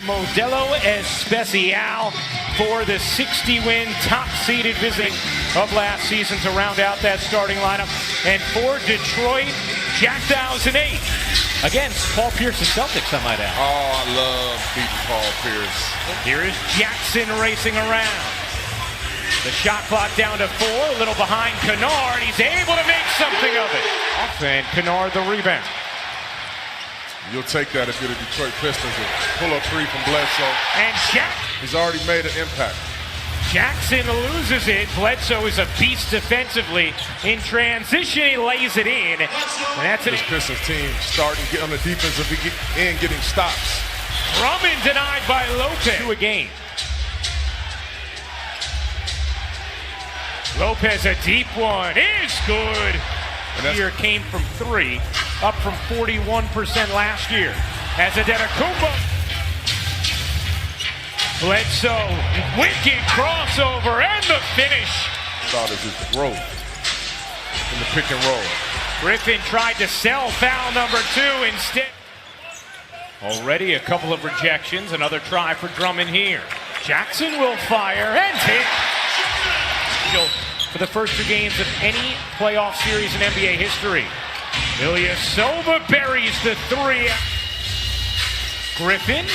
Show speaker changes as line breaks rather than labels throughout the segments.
Modelo Especial for the 60-win, top-seeded visiting of last season to round out that starting lineup. And for Detroit, Jack 2008 against Paul Pierce's Celtics, I might add.
Oh, I love beating Paul Pierce.
Here is Jackson racing around. The shot clock down to 4, a little behind Kennard. He's able to make something of it. And Kennard the rebound.
You'll take that if you're the Detroit Pistons. Pull-up three from Bledsoe.
And
he's already made an impact.
Jackson loses it. Bledsoe is a beast defensively. In transition, he lays it in. And that's
this Pistons team starting to get on the defensive end, getting stops.
Drummond denied by Lopez. To a game. Lopez, a deep one, is good. Here came from 3, up from 41% last year. As Adetokounmpo. Bledsoe, wicked crossover, and the finish.
Thought it was the growth in the pick and roll.
Griffin tried to sell foul number 2 instead. Already a couple of rejections, another try for Drummond here. Jackson will fire and hit. For the first 2 games of any playoff series in NBA history. Ilyasova buries the 3. Griffin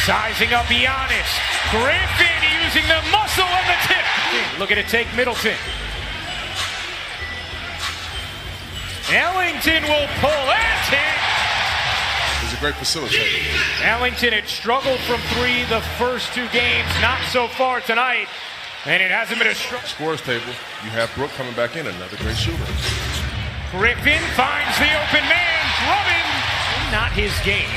sizing up Giannis. Griffin using the muscle on the tip. Looking to take Middleton. Ellington will pull and hit.
He's a great facilitator.
Ellington had struggled from 3 the first 2 games, not so far tonight. And it hasn't been a struggle.
Scores table, you have Brook coming back in, another great shooter.
Griffin finds the open man, Drummond. Not his game.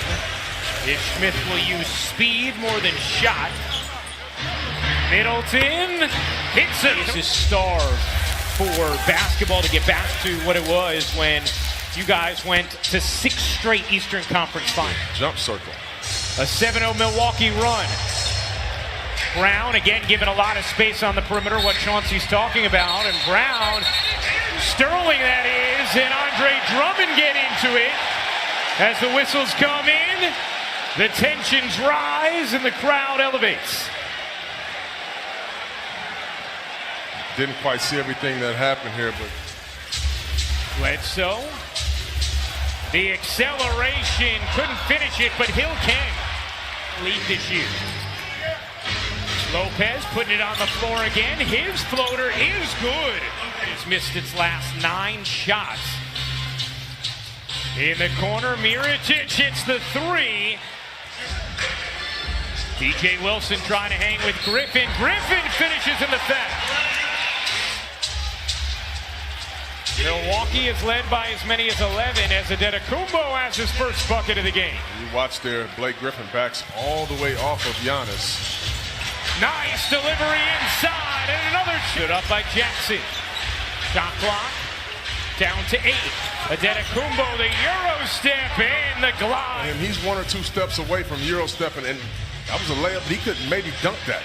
Ish Smith will use speed more than shot. Middleton hits it. This is starved for basketball to get back to what it was when you guys went to 6 straight Eastern Conference finals.
Jump circle.
A 7-0 Milwaukee run. Brown, again, given a lot of space on the perimeter, what Chauncey's talking about. And Brown, Sterling that is, and Andre Drummond get into it. As the whistles come in, the tensions rise and the crowd elevates.
Didn't quite see everything that happened here, but...
Bledsoe, the acceleration, couldn't finish it, but Hill can lead this year. Lopez putting it on the floor again. His floater is good. It's missed its last 9 shots. In the corner, Mirotic hits the 3. DJ Wilson trying to hang with Griffin. Griffin finishes in the foul. Milwaukee is led by as many as 11 as Adetokounmpo has his first bucket of the game.
You watch there, Blake Griffin backs all the way off of Giannis.
Nice delivery inside, and another shoot up by Jackson. Shot clock down to 8. Adetokounmpo, the Euro step and the glide.
And he's 1 or 2 steps away from Euro stepping, and that was a layup. He could maybe dunk that.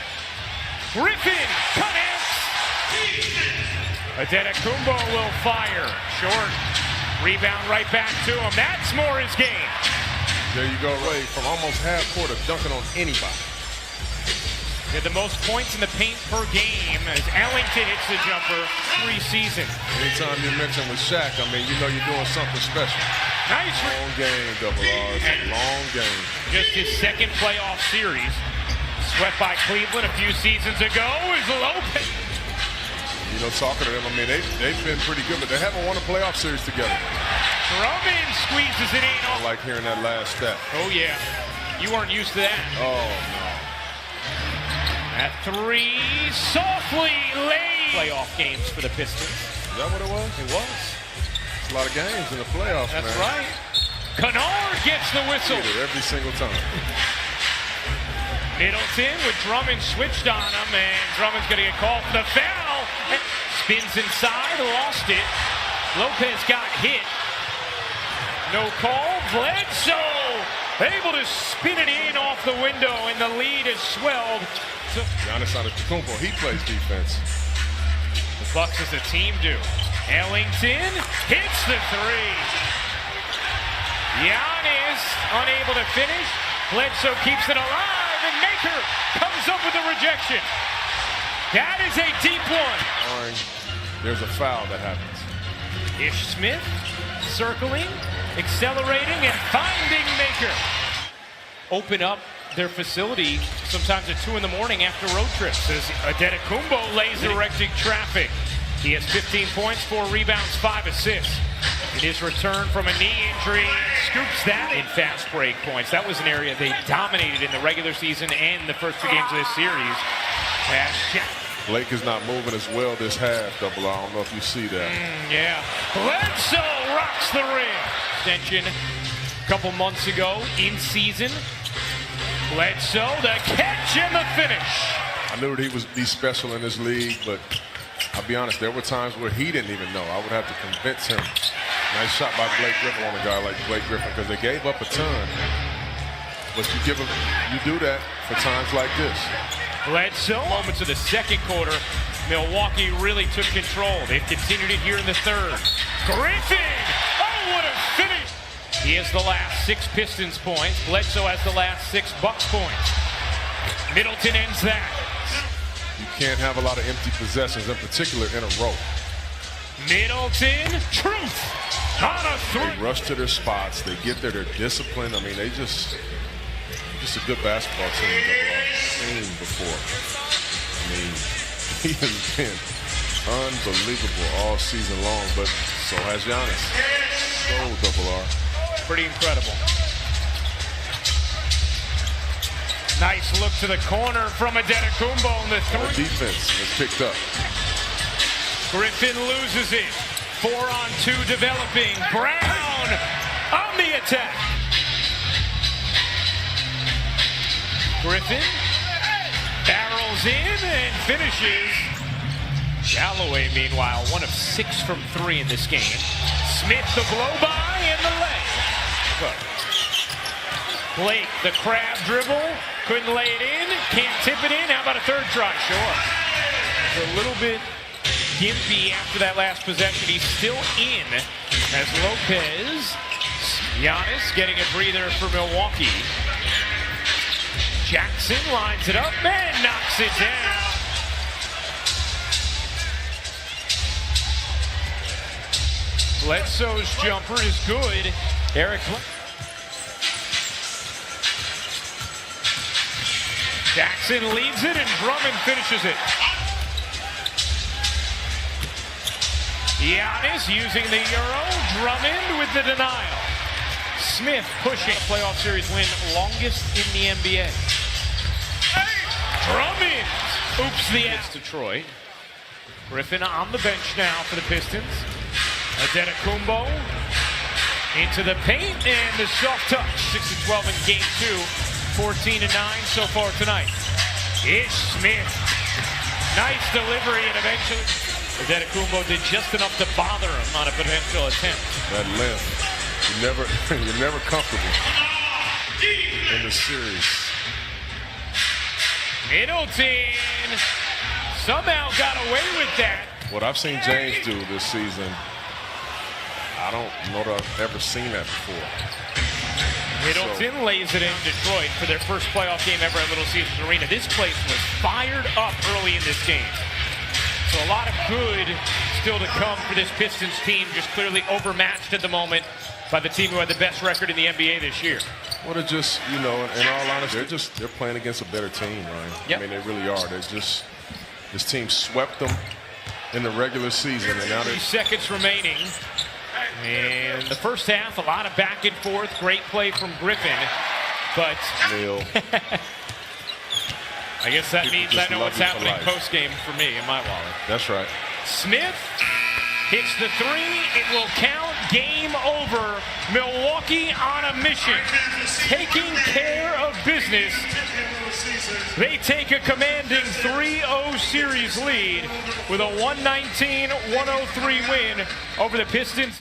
Griffin connects. Adetokounmpo will fire. Short. Rebound right back to him. That's more his game.
There you go, Ray, from almost half court of dunking on anybody.
Did the most points in the paint per game as Ellington hits the jumper 3 seasons.
Anytime you mention with Shaq, I mean, you know you're doing something special.
Nice.
Long game, Double R. It's a long game.
Just his 2nd playoff series. Swept by Cleveland a few seasons ago is Lopez.
You know, talking to them, I mean, they've been pretty good, but they haven't won a playoff series together.
Drummond squeezes it in.
I like hearing that last step.
Oh, yeah. You weren't used to that.
Oh, no.
At 3, softly laid. Playoff games for the Pistons.
Is that what it was?
It was.
It's a lot of games in the playoffs,
That's
man.
right. Kennard gets the whistle.
Every single time.
Middleton with Drummond switched on him, and Drummond's going to get called for the foul. Spins inside, lost it. Lopez got hit. No call. Bledsoe able to spin it in off the window, and the lead is swelled.
Giannis Antetokounmpo, he plays defense.
The Bucks as a team do. Ellington hits the 3. Giannis Giannis unable to finish. Bledsoe keeps it alive, and Maker comes up with a rejection. That is a deep one.
There's a foul that happens.
Ish Smith circling, accelerating, and finding Maker. Open up their facility sometimes at 2 in the morning after road trips as Adetokounmpo lays erecting traffic. He has 15 points, 4 rebounds, 5 assists. In his return from a knee injury, scoops that in fast break points. That was an area they dominated in the regular season and the first 2 games of this series.
Blake is not moving as well this half, Double R. I don't know if you see that.
Yeah. Bledsoe rocks the rim. Extension a couple months ago in season. Bledsoe, the catch and the finish.
I knew that he was special in this league, but I'll be honest, there were times where he didn't even know. I would have to convince him. Nice shot by Blake Griffin on a guy like Blake Griffin because they gave up a ton. But you do that for times like this.
Bledsoe. Moments of the second quarter, Milwaukee really took control. They've continued it here in the third. Griffin! Oh, what a finish! He has the last 6 Pistons points. Bledsoe has the last 6 Bucks points. Middleton ends that.
You can't have a lot of empty possessions, in particular in a row.
Middleton, truth on a 3.
They rush to their spots. They get there. They're disciplined. I mean, they just a good basketball team that I've seen before. I mean, he has been unbelievable all season long, but so has Giannis. So Double R.
Pretty incredible. Nice look to the corner from Adetokounmpo in the 3.
The defense is picked up.
Griffin loses it. 4-on-2 developing. Brown on the attack. Griffin barrels in and finishes. Galloway, meanwhile, 1 of 6 from 3 in this game. Smith, the blow-by, and the leg. Blake, the crab dribble. Couldn't lay it in. Can't tip it in. How about a third try? Sure. It's a little bit gimpy after that last possession. He's still in as Lopez. Giannis getting a breather for Milwaukee. Jackson lines it up and knocks it down. Bledsoe's jumper is good. Eric Jackson leads it and Drummond finishes it. Giannis using the Euro. Drummond with the denial. Smith pushing. Playoff series win, longest in the NBA. Drummond. Oops, the edge. Detroit. Griffin on the bench now for the Pistons. Adetokounmpo into the paint and the soft touch. 6-12 in game 2. 14-9 so far tonight. Ish Smith. Nice delivery and eventually Adetokounmpo did just enough to bother him on a potential attempt.
That length. You're never comfortable in the series.
Middleton somehow got away with that.
What I've seen James do this season, I don't know that I've ever seen that before.
Middleton lays it in Detroit for their first playoff game ever at Little Caesars Arena. This place was fired up early in this game. So a lot of good still to come for this Pistons team, just clearly overmatched at the moment by the team who had the best record in the NBA this year.
Well, they're just, in all honesty, they're playing against a better team, Ryan.
Yep.
I mean, they really are. This team swept them in the regular season, and now
3 seconds remaining. And the first half, a lot of back and forth. Great play from Griffin, but
Neil.
I guess that means I know what's happening post-game for me in my wallet.
That's right.
Smith hits the 3. It will count. Game over. Milwaukee on a mission. Taking care of business. They take a commanding 3-0 series lead with a 119-103 win over the Pistons.